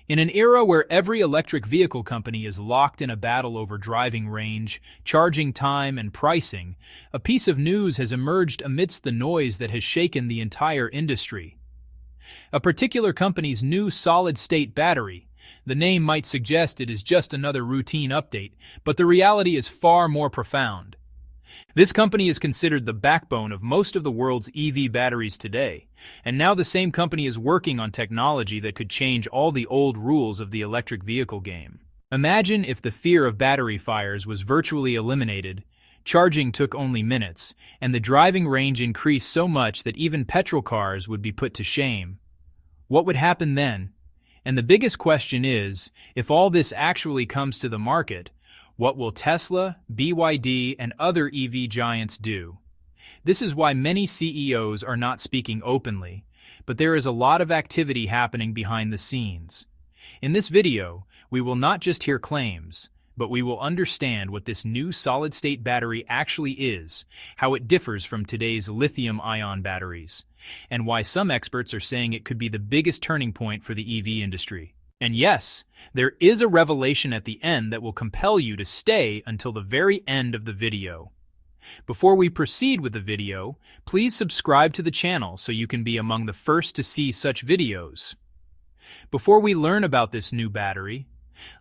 In an era where every electric vehicle company is locked in a battle over driving range, charging time, and pricing, a piece of news has emerged amidst the noise that has shaken the entire industry. A particular company's new solid-state battery. The name might suggest it is just another routine update, but the reality is far more profound. This company is considered the backbone of most of the world's EV batteries today, and now the same company is working on technology that could change all the old rules of the electric vehicle game. Imagine if the fear of battery fires was virtually eliminated, charging took only minutes, and the driving range increased so much that even petrol cars would be put to shame. What would happen then? And the biggest question is, if all this actually comes to the market, what will Tesla, BYD, and other EV giants do? This is why many CEOs are not speaking openly, but there is a lot of activity happening behind the scenes. In this video, we will not just hear claims, but we will understand what this new solid-state battery actually is, how it differs from today's lithium-ion batteries, and why some experts are saying it could be the biggest turning point for the EV industry. And yes, there is a revelation at the end that will compel you to stay until the very end of the video. Before we proceed with the video, please subscribe to the channel so you can be among the first to see such videos. Before we learn about this new battery,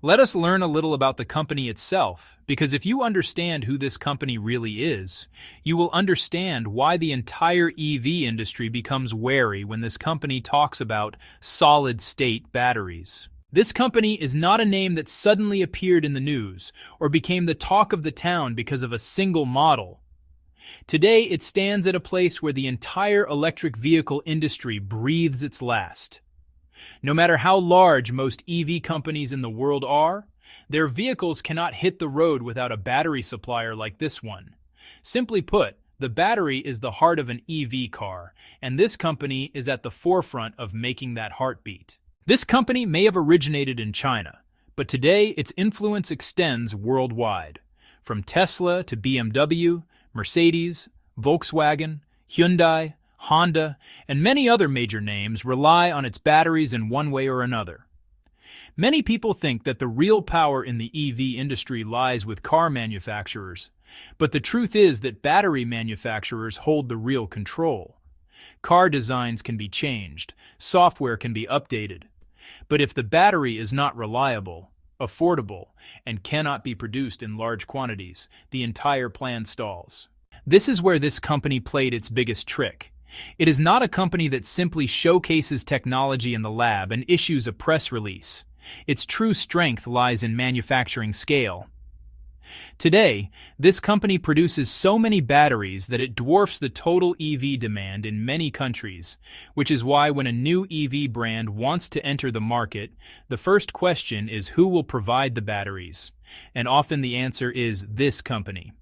let us learn a little about the company itself, because if you understand who this company really is, you will understand why the entire EV industry becomes wary when this company talks about solid-state batteries. This company is not a name that suddenly appeared in the news or became the talk of the town because of a single model. Today, it stands at a place where the entire electric vehicle industry breathes its last. No matter how large most EV companies in the world are, their vehicles cannot hit the road without a battery supplier like this one. Simply put, the battery is the heart of an EV car, and this company is at the forefront of making that heartbeat. This company may have originated in China, but today its influence extends worldwide. From Tesla to BMW, Mercedes, Volkswagen, Hyundai, Honda, and many other major names rely on its batteries in one way or another. Many people think that the real power in the EV industry lies with car manufacturers, but the truth is that battery manufacturers hold the real control. Car designs can be changed, software can be updated, but if the battery is not reliable, affordable, and cannot be produced in large quantities, the entire plan stalls. This is where this company played its biggest trick. It is not a company that simply showcases technology in the lab and issues a press release. Its true strength lies in manufacturing scale. Today, this company produces so many batteries that it dwarfs the total EV demand in many countries, which is why when a new EV brand wants to enter the market, the first question is who will provide the batteries, and often the answer is this company.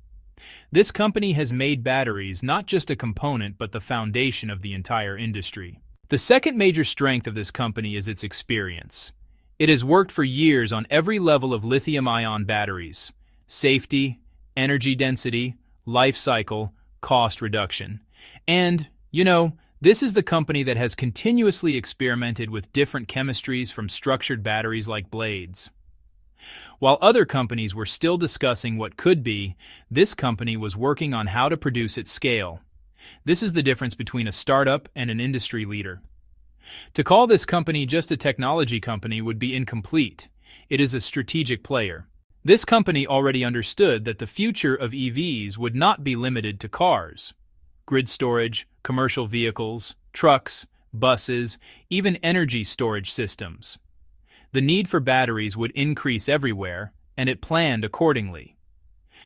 This company has made batteries not just a component but the foundation of the entire industry. The second major strength of this company is its experience. It has worked for years on every level of lithium-ion batteries: safety, energy density, life cycle, cost reduction. And, this is the company that has continuously experimented with different chemistries from structured batteries like blades. While other companies were still discussing what could be, this company was working on how to produce at scale. This is the difference between a startup and an industry leader. To call this company just a technology company would be incomplete. It is a strategic player. This company already understood that the future of EVs would not be limited to cars. Grid storage, commercial vehicles, trucks, buses, even energy storage systems. The need for batteries would increase everywhere, and it planned accordingly.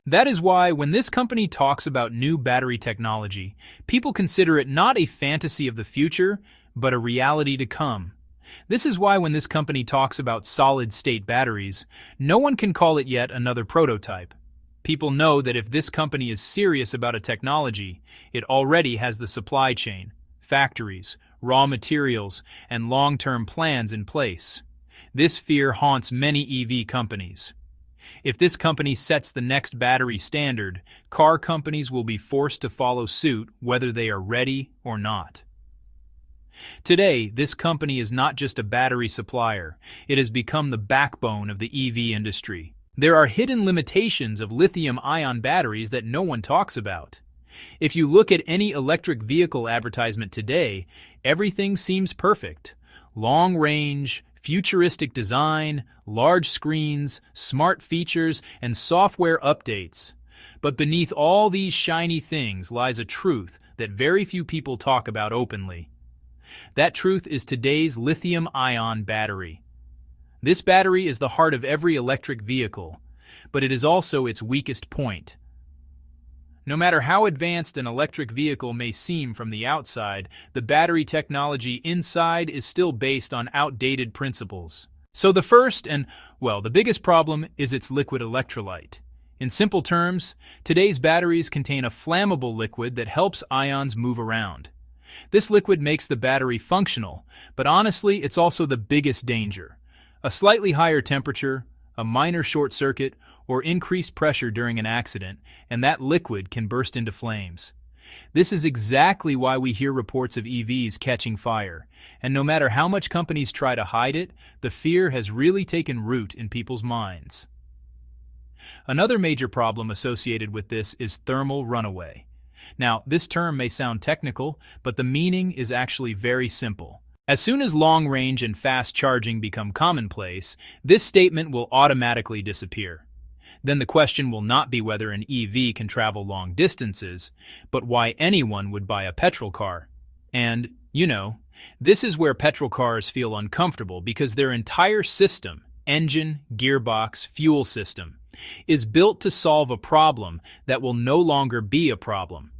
That is why when this company talks about new battery technology, people consider it not a fantasy of the future, but a reality to come. This is why when this company talks about solid-state batteries, no one can call it yet another prototype. People know that if this company is serious about a technology, it already has the supply chain, factories, raw materials, and long-term plans in place. This fear haunts many EV companies. If this company sets the next battery standard, car companies will be forced to follow suit whether they are ready or not. Today, this company is not just a battery supplier, it has become the backbone of the EV industry. There are hidden limitations of lithium-ion batteries that no one talks about. If you look at any electric vehicle advertisement today, everything seems perfect. Long range, futuristic design, large screens, smart features, and software updates. But beneath all these shiny things lies a truth that very few people talk about openly. That truth is today's lithium-ion battery. This battery is the heart of every electric vehicle, but it is also its weakest point. No matter how advanced an electric vehicle may seem from the outside, the battery technology inside is still based on outdated principles. So the first and, well, the biggest problem is its liquid electrolyte. In simple terms, today's batteries contain a flammable liquid that helps ions move around. This liquid makes the battery functional, but honestly, it's also the biggest danger. A slightly higher temperature, a minor short circuit, or increased pressure during an accident, and that liquid can burst into flames. This is exactly why we hear reports of EVs catching fire, and no matter how much companies try to hide it, the fear has really taken root in people's minds. Another major problem associated with this is thermal runaway. Now, this term may sound technical, but the meaning is actually very simple. As soon as long range and fast charging become commonplace, this statement will automatically disappear. Then the question will not be whether an EV can travel long distances, but why anyone would buy a petrol car. And, this is where petrol cars feel uncomfortable because their entire system, engine, gearbox, fuel system, is built to solve a problem that will no longer be a problem.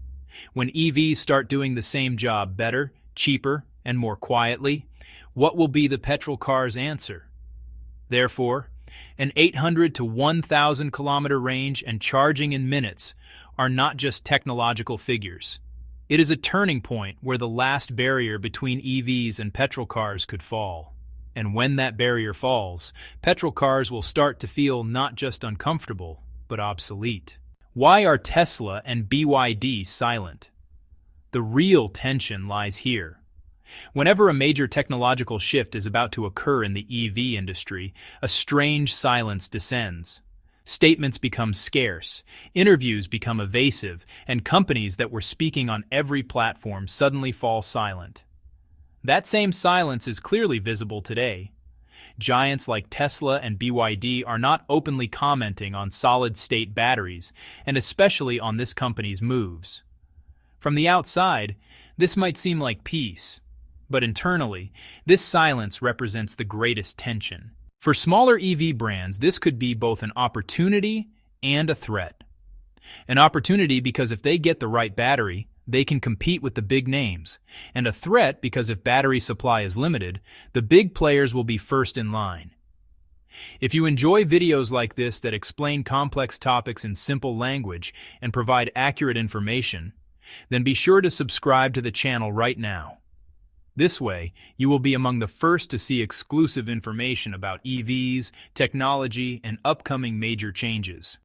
When EVs start doing the same job better, cheaper, and more quietly, what will be the petrol car's answer? Therefore, an 800 to 1,000 kilometer range and charging in minutes are not just technological figures. It is a turning point where the last barrier between EVs and petrol cars could fall. And when that barrier falls, petrol cars will start to feel not just uncomfortable, but obsolete. Why are Tesla and BYD silent? The real tension lies here. Whenever a major technological shift is about to occur in the EV industry, a strange silence descends. Statements become scarce, interviews become evasive, and companies that were speaking on every platform suddenly fall silent. That same silence is clearly visible today. Giants like Tesla and BYD are not openly commenting on solid-state batteries, and especially on this company's moves. From the outside, this might seem like peace, but internally, this silence represents the greatest tension. For smaller EV brands, this could be both an opportunity and a threat. An opportunity because if they get the right battery, they can compete with the big names, and a threat because if battery supply is limited, the big players will be first in line. If you enjoy videos like this that explain complex topics in simple language and provide accurate information, then be sure to subscribe to the channel right now. This way, you will be among the first to see exclusive information about EVs, technology, and upcoming major changes.